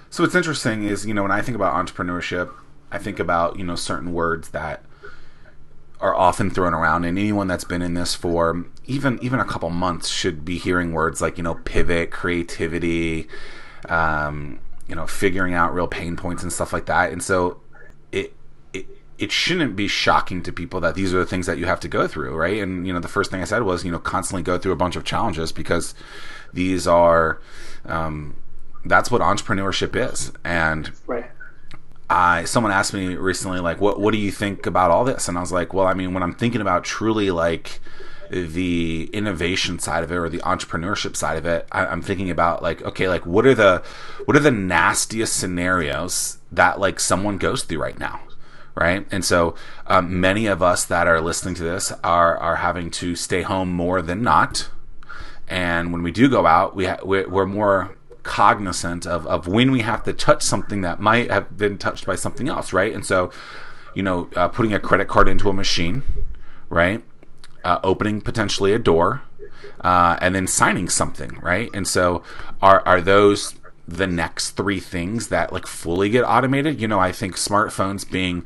So what's interesting is, when I think about entrepreneurship, I think about, certain words that are often thrown around, and anyone that's been in this for even a couple months should be hearing words like, pivot, creativity, figuring out real pain points and stuff like that. And so it it it shouldn't be shocking to people that these are the things that you have to go through, right? And the first thing I said was, constantly go through a bunch of challenges, because these are that's what entrepreneurship is. And Right. someone asked me recently, like, what do you think about all this? And I was like, well, I mean, when I'm thinking about truly like the innovation side of it, or the entrepreneurship side of it, I'm thinking about like, okay, like what are the nastiest scenarios that like someone goes through right now, right? And so many of us that are listening to this are having to stay home more than not. And when we do go out, we're more cognizant of when we have to touch something that might have been touched by something else, right? And so, putting a credit card into a machine, right? Opening potentially a door, and then signing something, right? And so, are those the next three things that like fully get automated? I think smartphones being,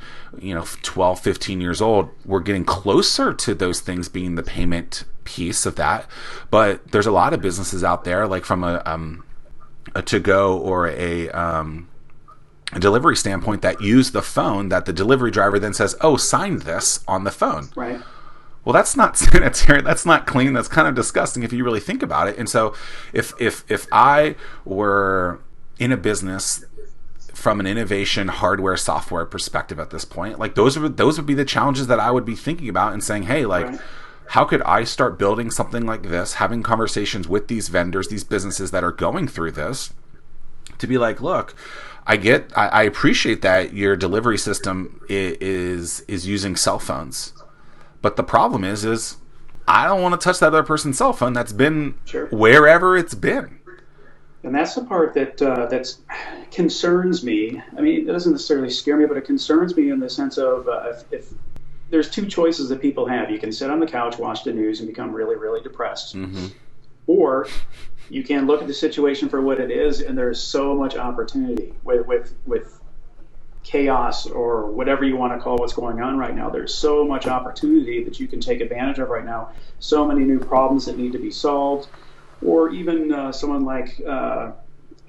12, 15 years old, we're getting closer to those things being the payment piece of that. But there's a lot of businesses out there, like from a to-go or a delivery standpoint, that use the phone, that the delivery driver then says, oh, sign this on the phone. Right. Well, that's not sanitary. That's not clean. That's kind of disgusting if you really think about it. And so if I were in a business from an innovation, hardware, software perspective at this point, like those would be the challenges that I would be thinking about and saying, hey, like, Right. how could I start building something like this, having conversations with these vendors, these businesses that are going through this, to be like, look, I appreciate that your delivery system is using cell phones. But the problem is I don't want to touch that other person's cell phone that's been Sure. wherever it's been. And that's the part that concerns me. I mean, it doesn't necessarily scare me, but it concerns me in the sense of if there's two choices that people have. You can sit on the couch, watch the news, and become really, really depressed. Mm-hmm. Or you can look at the situation for what it is, and there's so much opportunity with chaos or whatever you want to call what's going on right now. There's so much opportunity that you can take advantage of right now. So many new problems that need to be solved. Or even someone like,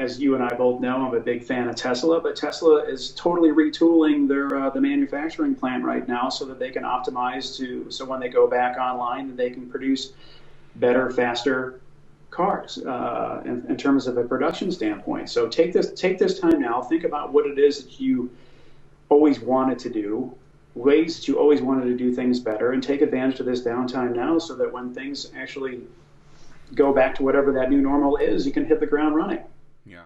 as you and I both know, I'm a big fan of Tesla, but Tesla is totally retooling the manufacturing plant right now so that they can optimize so when they go back online, they can produce better, faster cars in terms of a production standpoint. So take this time now, think about what it is that you always wanted to do, ways that you always wanted to do things better, and take advantage of this downtime now so that when things actually go back to whatever that new normal is, you can hit the ground running. Yeah.